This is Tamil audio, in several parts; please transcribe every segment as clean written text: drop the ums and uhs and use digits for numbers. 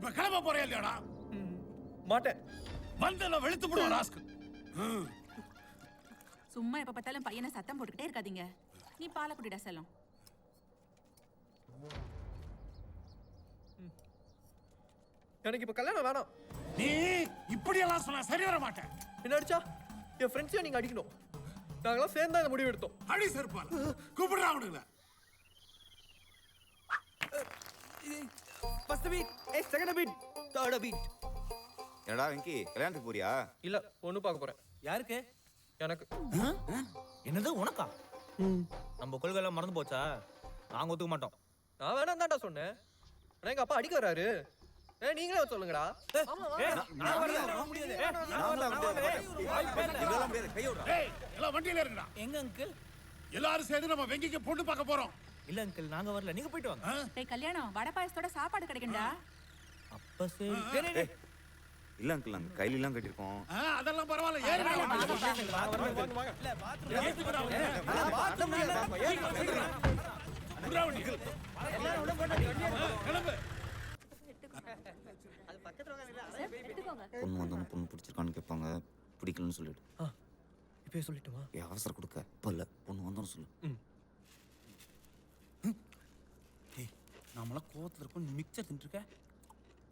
இப்ப கிளம்ப போறே இல்லையாடா? மாட்டேன். வந்தல வெளுத்து போடுவா ராஸ்க். சும்மா எப்ப பார்த்தாலும் பையனை சத்தம் போட்டுக்கிட்டே இருக்காதீங்க. நீ பாலை குடிடா செல்லம். எனக்கு இப்ப கல்யாணம் வேணாம். நீ இப்படி எல்லாம் சொன்னா சரி வர மாட்டேன். என்ன அடிச்சா என் ஃப்ரெண்ட்ஸையும் நீங்க அடிக்கணும். நாங்களாம் சேர்ந்தா இந்த முடிவு எடுத்தோம். அடி செருப்பால கூப்பிடுறா அவனுங்கள. First beat, second beat, third beat. என்னடா வெங்கி கல்யாணத்துக்கு போறியா? இல்ல, பொண்ணு பார்க்க போறேன். யாருக்கு? எனக்கு. என்னது உனக்கா? நம்ம கொள்கை எல்லாம் மறந்து போச்சா? நாங்க ஒத்துக்க மாட்டோம். நான் வேணாம் தான்டா சொன்னேன். ஆனா எங்க அப்பா அடிக்க வராரு. நீங்களே சொல்லுங்கடா. ஏய் எல்லாம் வண்டியில இருங்கடா. எங்க அங்கிள்? எல்லாரும் சேர்ந்து நம்ம வெங்கிக்கு பொண்ணு பார்க்க போறோம். இல்ல அங்கிள், நாங்க வரல, நீங்க போயிட்டு வாங்க. டேய் கல்யாணம் வடை பாயசத்தோட சாப்பாடு கிடைக்கும்டா. அப்ப சரி. இல்ல அங்கிள், நாங்க கையில எல்லாம் கட்டிருக்கோம். அதெல்லாம் பரவாயில்ல. ஏறுடா. இல்ல பாத்ரூம் கிளம்பு. பொண்ணு வந்தோன்னு பொண்ணு பிடிச்சிருக்கான்னு கேட்பாங்க. பிடிக்கலன்னு சொல்லிடு. இப்பயே சொல்லிட்டுமா? அவசரம் கொடுக்க இப்ப இல்ல, பொண்ணு வந்தோன்னு சொல்லு. நம்மளாம் கோவத்துல இருக்கும், மிக்சர் தின்றுருக்க.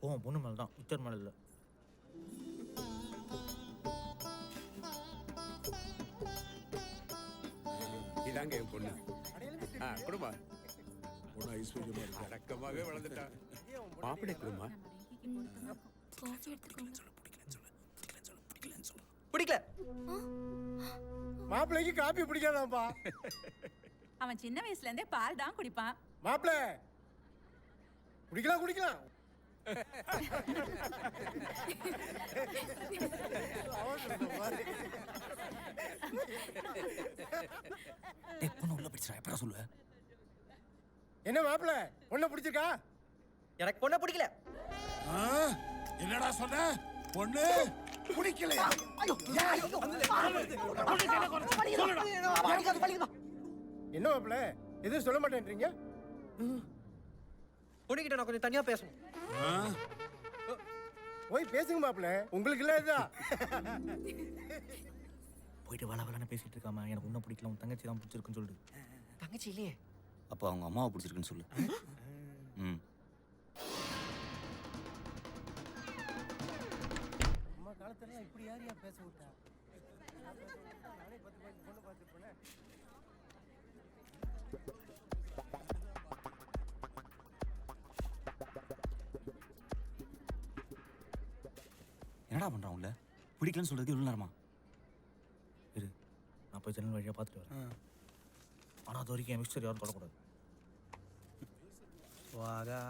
கோவம் பொண்ணு மேல தான், மிக்சர் மேல இல்ல. இதாங்க என் பொண்ணு. குடும்பா பொண்ணு ஐஸ்வர்யமா இருக்கு. அடக்கமாவே வளர்ந்துட்டா. மாப்பிள்ளை குடும்பா. பிடிக்கல. மாப்பிள்ளைக்கு காப்பி பிடிக்காதாப்பா. அவன் சின்ன வயசுல இருந்தே பால் தான் குடிப்பான். மாப்பிள்ளை குடிக்கலாம். பொண்ணு உள்ள பிடிச்சா எப்படா சொல்லுவ? என்ன மாப்பிள்ளை பொண்ணை பிடிச்சிருக்கா? எனக்கு பொண்ணை பிடிக்கல. என்னடா சொன்ன? பொண்ணு பிடிக்கலையா? என்ன மாப்பிள்ளை எதுவும் சொல்ல மாட்டேன்றீங்க? பொண்ணுகிட்ட நான் கொஞ்சம் தனியா பேசணும். போய் பேசுங்க மாப்பிள்ளை, உங்களுக்கு இல்ல இதுதான். போயிட்டு வளவலன்னு பேசிட்டு இருக்காம எனக்கு உன்ன பிடிக்கல, உன் தங்கச்சி தான் பிடிச்சிருக்குன்னு சொல்லு. தங்கச்சி இல்லையே. அப்ப அவங்க அம்மாவை பிடிச்சிருக்குன்னு சொல்லு. அம்மா காலத்துல இப்படி யாரையா பேச விட்டா? என்னடா பண்றான் உள்ள? பிடிக்கலன்னு சொல்றதுக்கு இவ்வளவு நேரமா? இரு, நான் போய் ஜன்னல் வழியா பார்த்துட்டு வரேன். ஆனா அது வரைக்கும் என் மிக்சர் யாரும் தொடக்கூடாது. வாடா.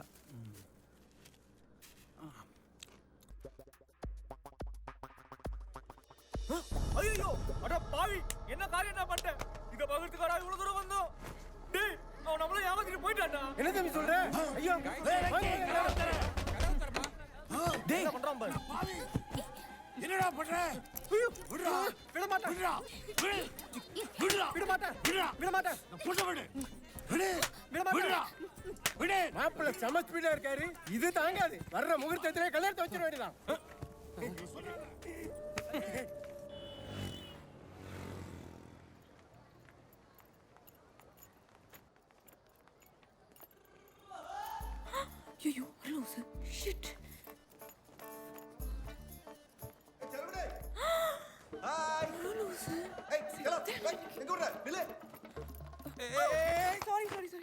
ஐயோ, அட பாவி, என்ன காரியம் நான் பண்ணிட்டேன்? இத பகத்துக்காரா இவ்வளவு தூரம் வந்தோம். டேய், அவன் நம்மள ஏமாத்திட்டு போயிட்டான்டா. என்ன தம்பி சொல்ற? ஐயோ டேய் என்ன பண்றான் பாரு. என்னடா பண்ற? விடுடா. விட மாட்டேன். விடுடா. விடுடா. விட மாட்டேன். விட மாட்டேன். பொண்ணு விடு. விடு. விட மாட்டேன். விடுடா. விடு. மாப்பிள்ளை செம ஸ்பீடா இருக்காரு. இது தாங்காது. வர்ற முகூர்த்தத்திலே கல்யாணத்தை வச்சிட வேண்டியதான். ஐயோ லூசு. ஷிட்.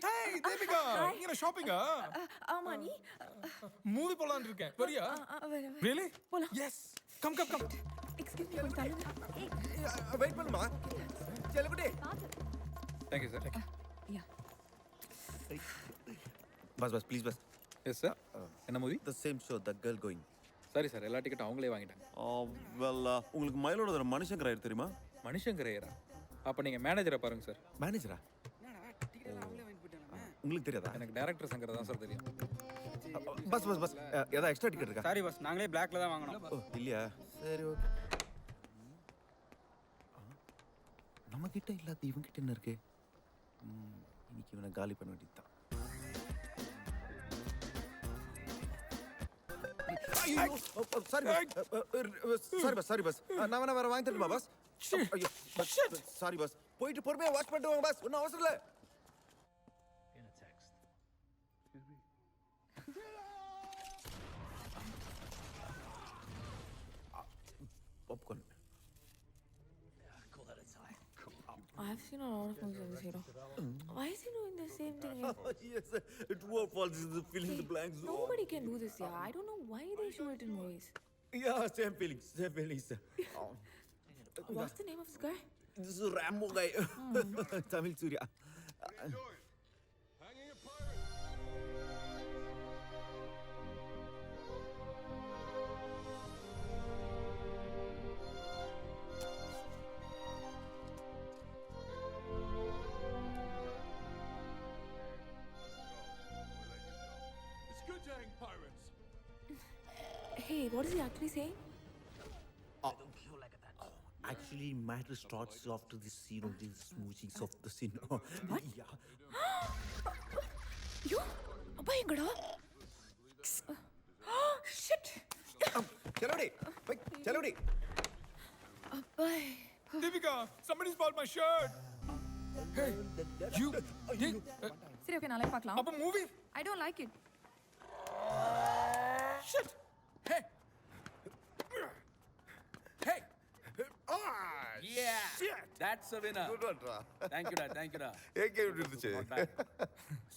Hey, Deepika, நீங்க ஷாப்பிங்கா? ஆமா நீ மூவி போலாம்னு இருக்கேன். வரியா? Really? Yes. Come. Excuse me கொஞ்சம் தள்ளுங்க. வெயிட் பண்ணுமா? செல்லகுட்டி. Thank you, sir. Yeah. Bus please bus. Yes, sir. என்ன movie? The same show, The Girl Going. சரி சார், எல்லா டிக்கெட்டும் அவங்களே வாங்கிட்டாங்க. உங்களுக்கு மயிலோட மனுஷங்கர் ஆயிரு தெரியுமா? மனுஷங்கரையரா? அப்ப நீங்க மேனேஜரை பாருங்க சார். மேனேஜரா? உங்களுக்கு தெரியாதா? எனக்கு டைரக்டர் சங்கர் தான் சார் தெரியும். பஸ் ஏதாவது எக்ஸ்ட்ரா டிக்கெட் இருக்கா? சாரி பஸ், நாங்களே பிளாக்ல தான் வாங்கணும். இல்லையா? சரி ஓகே. நம்ம கிட்ட இல்லாத இவங்க கிட்ட என்ன இருக்கு? இன்னைக்கு இவனை காலி பண்ண வேண்டியதுதான். சாரி பஸ் நான் வேற வாங்கி தரட்டுமா பஸ் ஐயோ சாரி பஸ் போயிட்டு பொறுமையா வாட்ச் பண்ணிட்டு வாங்க பஸ் ஒன்றும் அவசரம் இல்லை popcorn I've seen a lot of movies of this hero. Why is he doing the same thing here? yes true or false is the fill in the blanks Nobody can do this here. I don't know why they show it in movies. yeah same feelings What's the name of this guy? this is Rambo guy Tamil Surya Hey, what is he actually saying? actually matter starts after the scene of the smooching of the scene What? yeah You? Abba engada? Shit! chalo di Abba. Deepika, somebody stole my shirt. Hey, you. சரி ஓகே நாளைக்கு பார்க்கலாம். Appa movie. I don't like it. Shit. Hey. Hey. Yeah. That's a winner. good one ra Thank you, Thank you, AK இருந்துச்சு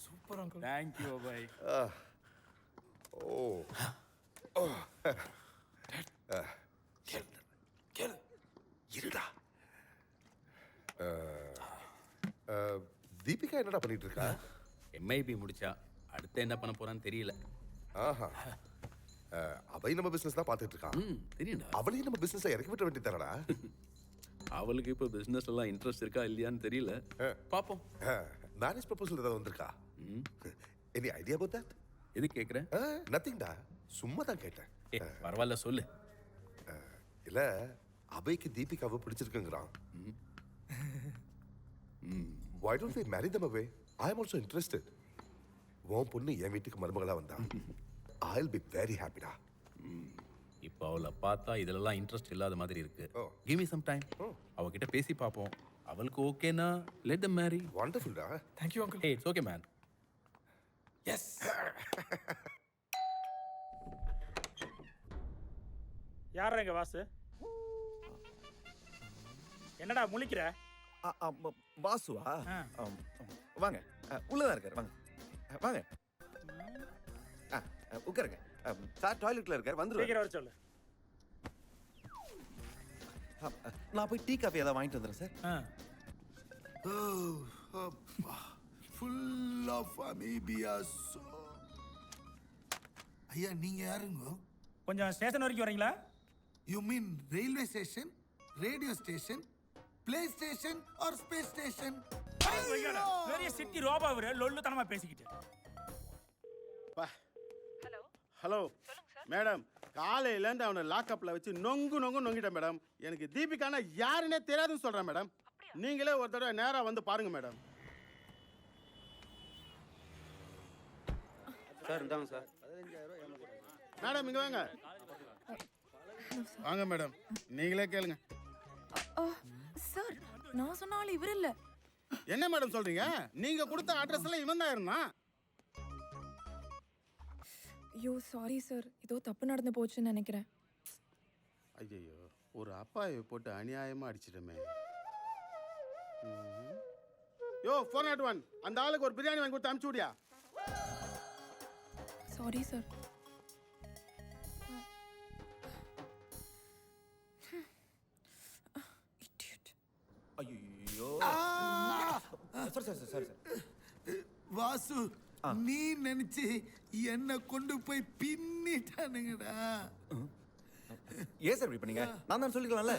Super uncle. Thank you, boy. இருடா தீபிகா என்னடா பண்ணிட்டு இருக்கா? MIB முடிச்சா அடுத்து என்ன பண்ண போறான்னு தெரியல. ஆஹா. அவளை நம்ம பிசினஸ் தான் பார்த்துட்டு இருக்கான். தெரியும்டா. அவளையும் நம்ம பிசினஸ்ல இறக்கி விட்ட வேண்டியதானடா. அவளுக்கு இப்போ பிசினஸ் எல்லாம் இன்ட்ரெஸ்ட் இருக்கா இல்லையான்னு தெரியல. பாப்போம். மேரேஜ் ப்ரொபோசல் ஏதாவது வந்திருக்கா? Any idea about that? எது கேக்குற? நதிங்டா. சும்மா தான் கேட்டேன். பரவாயில்ல சொல்லு. இல்ல அபய்க்கு தீபிகாவை பிடிச்சிருக்குங்கறான். Why don't we marry them away? I am also interested. உன் பொண்ணு என் வீட்டுக்கு மருமகளா வந்தா I'll be very happy டா. இப்போ அவளை பார்த்தா இதெல்லாம் இன்ட்ரெஸ்ட் இல்லாத மாதிரி இருக்கு. Give me some time. அவகிட்ட பேசி பாப்போம். அவளுக்கு ஓகேனா let them marry. Wonderful டா. Thank you uncle. Hey, it's okay man. Yes. யாரா இங்க வாசு? என்னடா முழிக்கிற? பாசுவா வாங்க உள்ளதான் இருக்காரு வாங்க வாங்க உட்காருங்க சார் டாய்லெட்ல இருக்காரு வந்துருவாரு வர சொல்லு. நான் போய் டீ காஃபி ஏதாவது வாங்கிட்டு வந்துடுறேன் சார் ஃபுல் ஆஃப் அமீபியாஸ் ஐயா நீங்க யாருங்க கொஞ்சம் ஸ்டேஷன் வரைக்கும் வரீங்களா? You mean railway station radio station play station or space station பெரிய சிட்டி ரோபா வர லொல்லு தனமா பேசிக்கிட்டு. ஹலோ ஹலோ மேடம், காலையில இருந்து அவனை லாக்அப்ல வச்சு நொங்கிட்டேன் மேடம். எனக்கு தீபிகானா யாருன்னே தெரியாதுன்னு சொல்றேன் மேடம். நீங்களே ஒரு தடவை நேரா வந்து பாருங்க மேடம். சார் இந்தாங்க சார். மேடம் இங்க வாங்க. வாங்க மேடம், நீங்களே கேளுங்க. சார் நான் சொன்னாலும் இவர் இல்ல. என்ன மேடம் சொல்றீங்க? நீங்க கொடுத்த அட்ரஸ் எல்லாம் இவன் தான் இருந்தான். ஐயோ சாரி சார், ஏதோ தப்பு நடந்து போச்சுன்னு நினைக்கிறேன். ஐயோ, ஒரு அப்பாயை போட்டு அநியாயமா அடிச்சிட்டமே. யோ 401 அந்த ஆளுக்கு ஒரு பிரியாணி வாங்கி கொடுத்து அனுப்பிச்சு விடியா. Sorry sir. ஐயோ சார் வாசு நீ நினைச்சு என்ன கொண்டு போய் பின்னிட்டானுங்கடா. ஏன் சார் இப்படி பண்ணீங்க? நான் தான் சொல்லிக்கலாம்ல.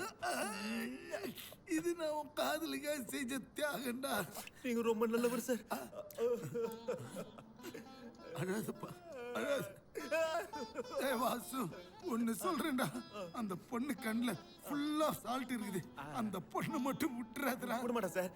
இது நான் உன் காதலுக்காக செஞ்ச தியாகண்டா. நீங்க ரொம்ப நல்லவர் சார். அழாதப்பா அழாத. வாசு ஒன்னு சொல்றேன்டா, அந்த பொண்ணு கண்ணுல ஃபுல்லா சால்ட் இருக்குது. அந்த பொண்ணு மட்டும் விட்டுறாதடா. விட மாட்டேன் சார்.